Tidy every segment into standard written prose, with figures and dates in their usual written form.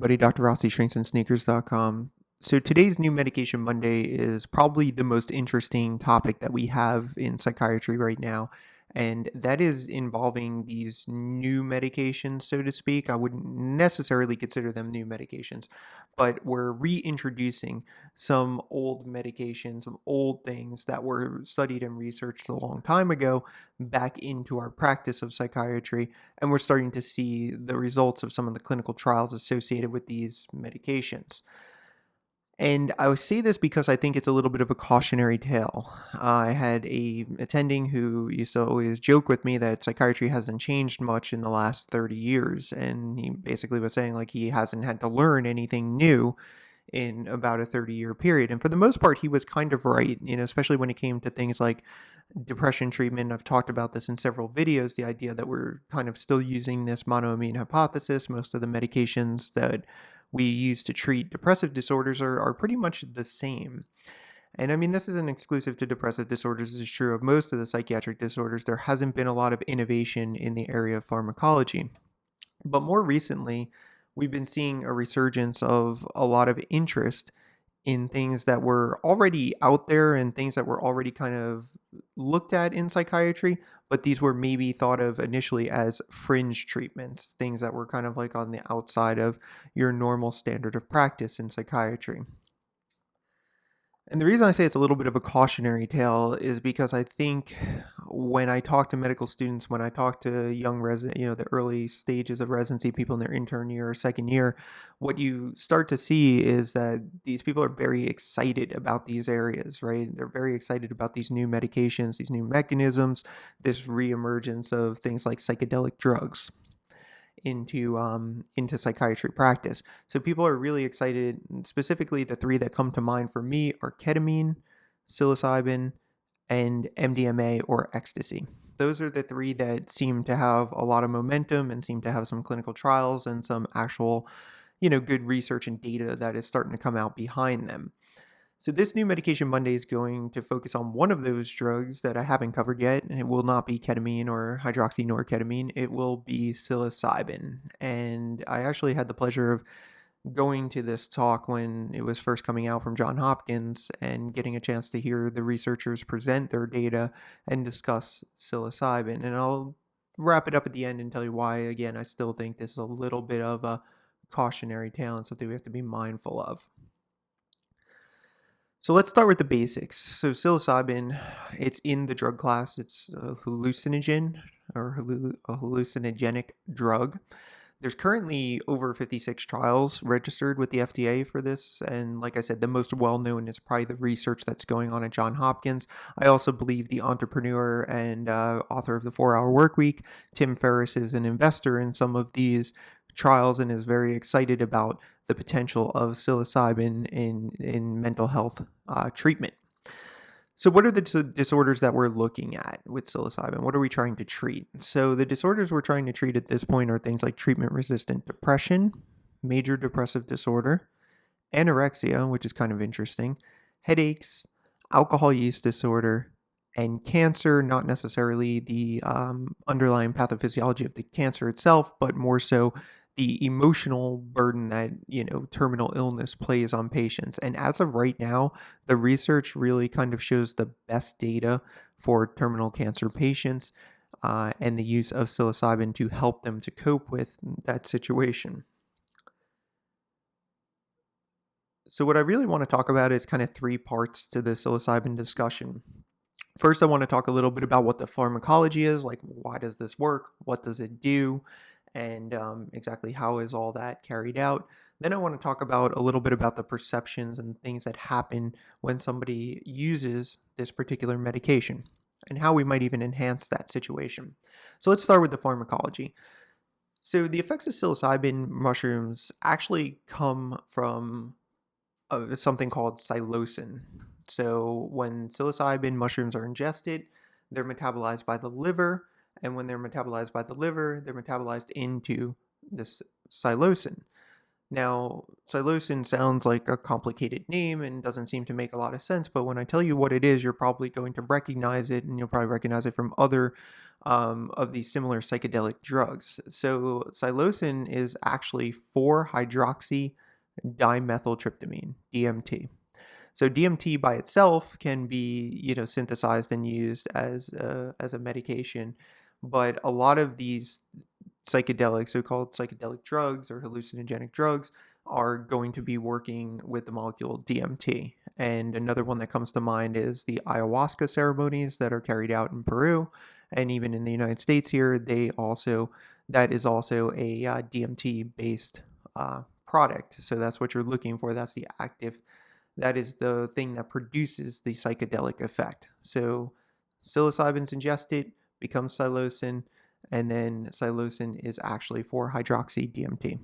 everybody. Dr. Rossi, shrinksandSneakers.com. So today's New Medication Monday is probably the most interesting topic that we have in psychiatry right now, and that is involving these new medications, so to speak. I wouldn't necessarily consider them new medications, but we're reintroducing some old medications, some old things that were studied and researched a long time ago back into our practice of psychiatry, and we're starting to see the results of some of the clinical trials associated with these medications. And I would say this because I think it's a little bit of a cautionary tale. I had a attending who used to always joke with me that psychiatry hasn't changed much in the last 30 years, and he basically was saying like he hasn't had to learn anything new in about a 30-year period. And for the most part, he was kind of right, especially when it came to things like depression treatment. I've talked about this in several videos, the idea that we're kind of still using this monoamine hypothesis. Most of the medications that we use to treat depressive disorders are pretty much the same. And I mean, this isn't exclusive to depressive disorders. This is true of most of the psychiatric disorders. There hasn't been a lot of innovation in the area of pharmacology. But more recently, we've been seeing a resurgence of a lot of interest in things that were already out there and things that were already kind of looked at in psychiatry, but these were maybe thought of initially as fringe treatments, things that were kind of like on the outside of your normal standard of practice in psychiatry. And the reason I say it's a little bit of a cautionary tale is because I think when I talk to medical students, when I talk to young resident, the early stages of residency, people in their intern year or second year, what you start to see is that these people are very excited about these areas, right? They're very excited about these new medications, these new mechanisms, this reemergence of things like psychedelic drugs into psychiatry practice. So people are really excited. Specifically, the three that come to mind for me are ketamine, psilocybin, and MDMA or ecstasy. Those are the three that seem to have a lot of momentum and seem to have some clinical trials and some actual, good research and data that is starting to come out behind them. So this new Medication Monday is going to focus on one of those drugs that I haven't covered yet, and it will not be ketamine or hydroxynorketamine. It will be psilocybin. And I actually had the pleasure of going to this talk when it was first coming out from Johns Hopkins and getting a chance to hear the researchers present their data and discuss psilocybin. And I'll wrap it up at the end and tell you why, again, I still think this is a little bit of a cautionary tale and something we have to be mindful of. So let's start with the basics. So psilocybin, it's in the drug class. It's a hallucinogen or a hallucinogenic drug. There's currently over 56 trials registered with the FDA for this. And like I said, the most well-known is probably the research that's going on at Johns Hopkins. I also believe the entrepreneur and author of the 4-Hour Workweek, Tim Ferriss, is an investor in some of these trials and is very excited about the potential of psilocybin in mental health treatment. So what are the disorders that we're looking at with psilocybin? What are we trying to treat? So the disorders we're trying to treat at this point are things like treatment-resistant depression, major depressive disorder, anorexia, which is kind of interesting, headaches, alcohol use disorder, and cancer, not necessarily the underlying pathophysiology of the cancer itself, but more so the emotional burden that, terminal illness plays on patients. And as of right now, the research really kind of shows the best data for terminal cancer patients and the use of psilocybin to help them to cope with that situation. So what I really want to talk about is kind of three parts to the psilocybin discussion. First, I want to talk a little bit about what the pharmacology is, like why does this work, what does it do, and exactly how is all that carried out. Then I want to talk about a little bit about the perceptions and things that happen when somebody uses this particular medication and how we might even enhance that situation. So let's start with the pharmacology. So the effects of psilocybin mushrooms actually come from something called psilocin. So when psilocybin mushrooms are ingested, they're metabolized by the liver, and when they're metabolized by the liver, they're metabolized into this psilocin. Now, psilocin sounds like a complicated name and doesn't seem to make a lot of sense, but when I tell you what it is, you're probably going to recognize it, and you'll probably recognize it from other of these similar psychedelic drugs. So, psilocin is actually 4-hydroxy dimethyltryptamine, DMT. So DMT by itself can be, synthesized and used as a medication, but a lot of these psychedelic, so-called psychedelic drugs or hallucinogenic drugs, are going to be working with the molecule DMT. And another one that comes to mind is the ayahuasca ceremonies that are carried out in Peru, and even in the United States here, that is also a DMT based product. So that's what you're looking for. That is the thing that produces the psychedelic effect. So psilocybin's ingested, becomes psilocin, and then psilocin is actually 4-hydroxy-DMT.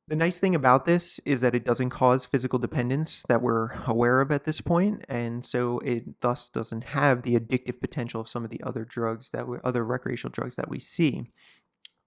The nice thing about this is that it doesn't cause physical dependence that we're aware of at this point, and so it thus doesn't have the addictive potential of some of the other recreational drugs that we see.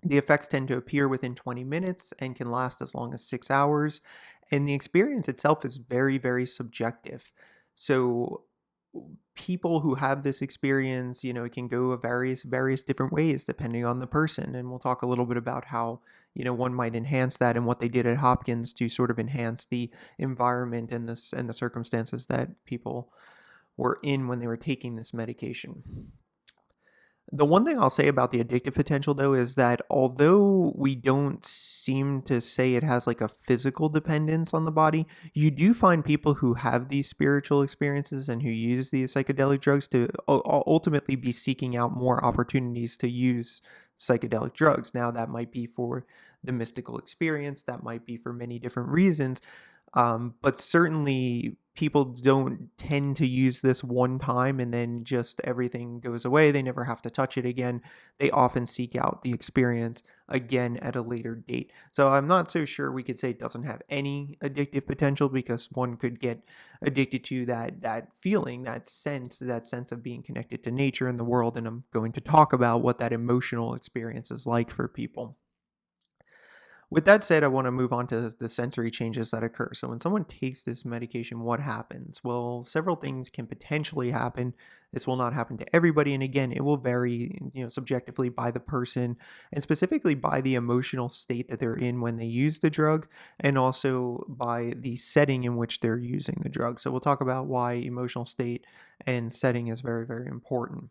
The effects tend to appear within 20 minutes and can last as long as 6 hours, and the experience itself is very, very subjective. So people who have this experience, it can go various different ways depending on the person, and we'll talk a little bit about how, one might enhance that and what they did at Hopkins to sort of enhance the environment and the circumstances that people were in when they were taking this medication. The one thing I'll say about the addictive potential, though, is that although we don't seem to say it has like a physical dependence on the body, you do find people who have these spiritual experiences and who use these psychedelic drugs to ultimately be seeking out more opportunities to use psychedelic drugs. Now, that might be for the mystical experience, that might be for many different reasons, but certainly people don't tend to use this one time and then just everything goes away. They never have to touch it again. They often seek out the experience again at a later date. So I'm not so sure we could say it doesn't have any addictive potential, because one could get addicted to that feeling, that sense of being connected to nature and the world. And I'm going to talk about what that emotional experience is like for people. With that said, I want to move on to the sensory changes that occur. So when someone takes this medication, what happens? Well, several things can potentially happen. This will not happen to everybody, and again, it will vary, subjectively by the person, and specifically by the emotional state that they're in when they use the drug, and also by the setting in which they're using the drug. So we'll talk about why emotional state and setting is very, very important.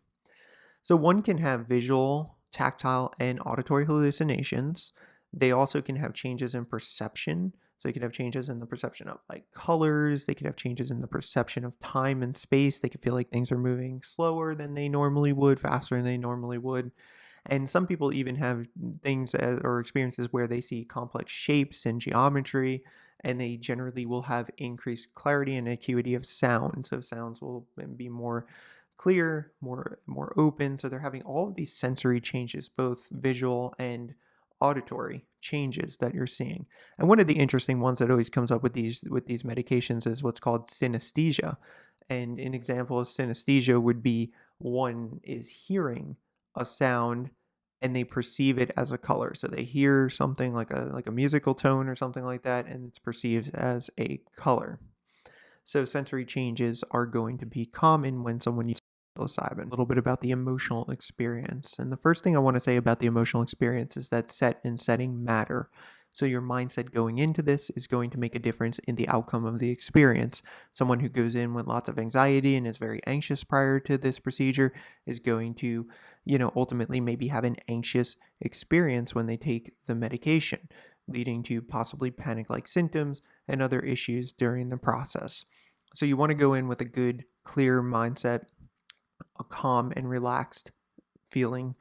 So one can have visual, tactile, and auditory hallucinations. They also can have changes in perception. So they can have changes in the perception of like colors. They can have changes in the perception of time and space. They can feel like things are moving slower than they normally would, faster than they normally would. And some people even have or experiences where they see complex shapes and geometry, and they generally will have increased clarity and acuity of sound. So sounds will be more clear, more open. So they're having all of these sensory changes, both visual and auditory changes that you're seeing. And one of the interesting ones that always comes up with these medications is what's called synesthesia. And an example of synesthesia would be one is hearing a sound and they perceive it as a color. So they hear something like a musical tone or something like that, and it's perceived as a color. So sensory changes are going to be common when someone uses psilocybin. A little bit about the emotional experience. And the first thing I want to say about the emotional experience is that set and setting matter. So your mindset going into this is going to make a difference in the outcome of the experience. Someone who goes in with lots of anxiety and is very anxious prior to this procedure is going to, ultimately maybe have an anxious experience when they take the medication, leading to possibly panic-like symptoms and other issues during the process. So you want to go in with a good, clear mindset, a calm and relaxed feeling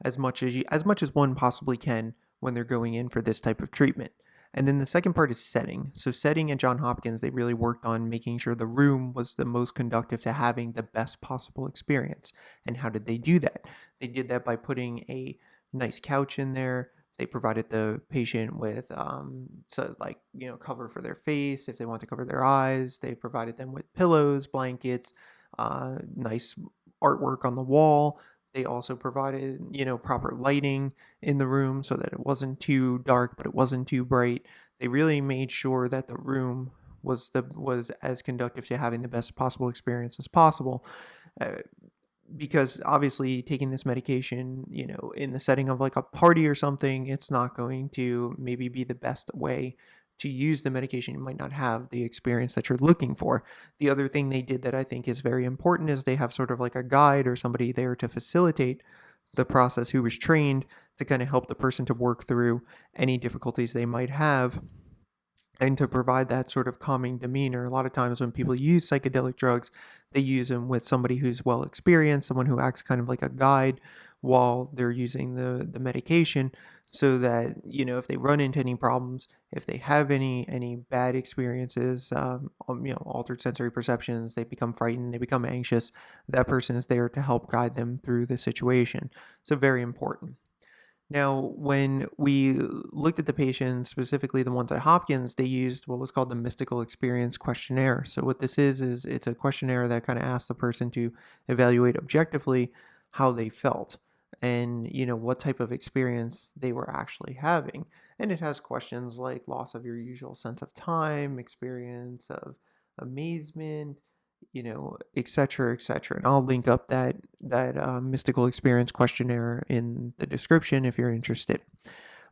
as much as one possibly can when they're going in for this type of treatment. And then the second part is setting. So setting at Johns Hopkins, they really worked on making sure the room was the most conducive to having the best possible experience. And how did they do that? They did that by putting a nice couch in there. They provided the patient with cover for their face if they want to cover their eyes. They provided them with pillows, blankets, nice artwork on the wall. They also provided, proper lighting in the room so that it wasn't too dark, but it wasn't too bright. They really made sure that the room was as conducive to having the best possible experience as possible. Uh, because obviously taking this medication, in the setting of like a party or something, it's not going to maybe be the best way to use the medication. You might not have the experience that you're looking for. The other thing they did that I think is very important is they have sort of like a guide or somebody there to facilitate the process who was trained to kind of help the person to work through any difficulties they might have and to provide that sort of calming demeanor. A lot of times when people use psychedelic drugs, they use them with somebody who's well experienced, someone who acts kind of like a guide while they're using the medication, so that if they run into any problems, if they have any bad experiences, altered sensory perceptions, they become frightened, they become anxious, that person is there to help guide them through the situation. So very important. Now, when we looked at the patients, specifically the ones at Hopkins, they used what was called the Mystical Experience Questionnaire. So, what this is it's a questionnaire that kind of asks the person to evaluate objectively how they felt and, what type of experience they were actually having. And it has questions like loss of your usual sense of time, experience of amazement, et cetera, et cetera. And I'll link up that mystical experience questionnaire in the description if you're interested.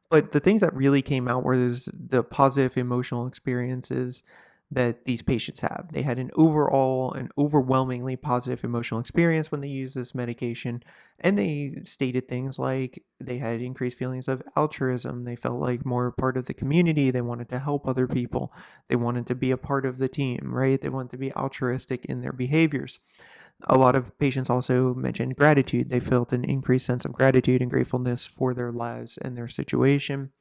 But the things that really came out were the positive emotional experiences that these patients have. They had an overwhelmingly positive emotional experience when they used this medication. And they stated things like they had increased feelings of altruism. They felt like more part of the community. They wanted to help other people. They wanted to be a part of the team, right? They wanted to be altruistic in their behaviors. A lot of patients also mentioned gratitude. They felt an increased sense of gratitude and gratefulness for their lives and their situation.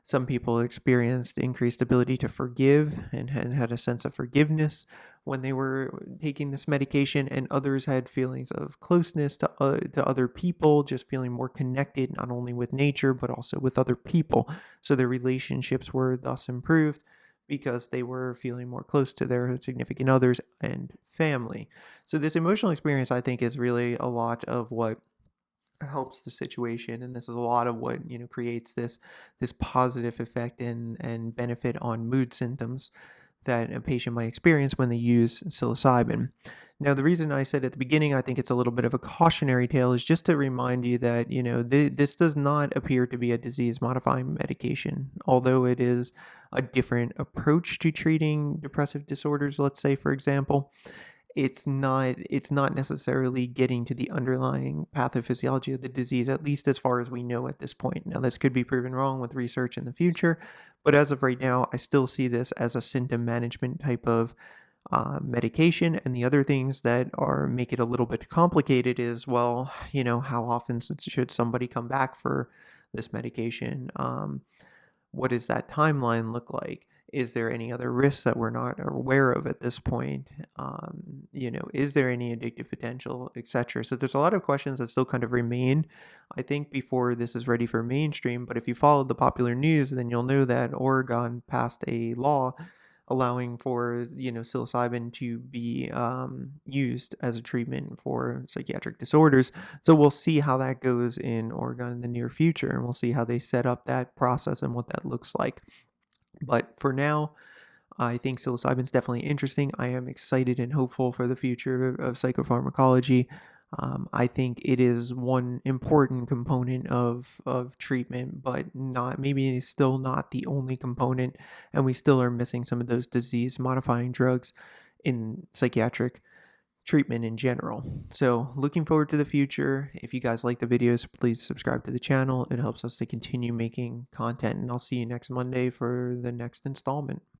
Some people experienced increased ability to forgive and had a sense of forgiveness when they were taking this medication, and others had feelings of closeness to other people, just feeling more connected not only with nature but also with other people. So their relationships were thus improved because they were feeling more close to their significant others and family. So this emotional experience, I think, is really a lot of what helps the situation, and this is a lot of what creates this positive effect and benefit on mood symptoms that a patient might experience when they use psilocybin. Now, the reason I said at the beginning I think it's a little bit of a cautionary tale is just to remind you that this does not appear to be a disease modifying medication, although it is a different approach to treating depressive disorders, let's say, for example. It's not necessarily getting to the underlying pathophysiology of the disease, at least as far as we know at this point. Now, this could be proven wrong with research in the future, but as of right now, I still see this as a symptom management type of medication. And the other things that are make it a little bit complicated is, well, how often should somebody come back for this medication? What does that timeline look like? Is there any other risks that we're not aware of at this point? Is there any addictive potential, etc.? So there's a lot of questions that still kind of remain, I think, before this is ready for mainstream. But if you follow the popular news, then you'll know that Oregon passed a law allowing for psilocybin to be used as a treatment for psychiatric disorders. So we'll see how that goes in Oregon in the near future, and we'll see how they set up that process and what that looks like. But for now, I think psilocybin is definitely interesting. I am excited and hopeful for the future of psychopharmacology. I think it is one important component of treatment, but not maybe it's still not the only component, and we still are missing some of those disease modifying drugs in psychiatric treatment in general. So looking forward to the future. If you guys like the videos, please subscribe to the channel. It helps us to continue making content, and I'll see you next Monday for the next installment.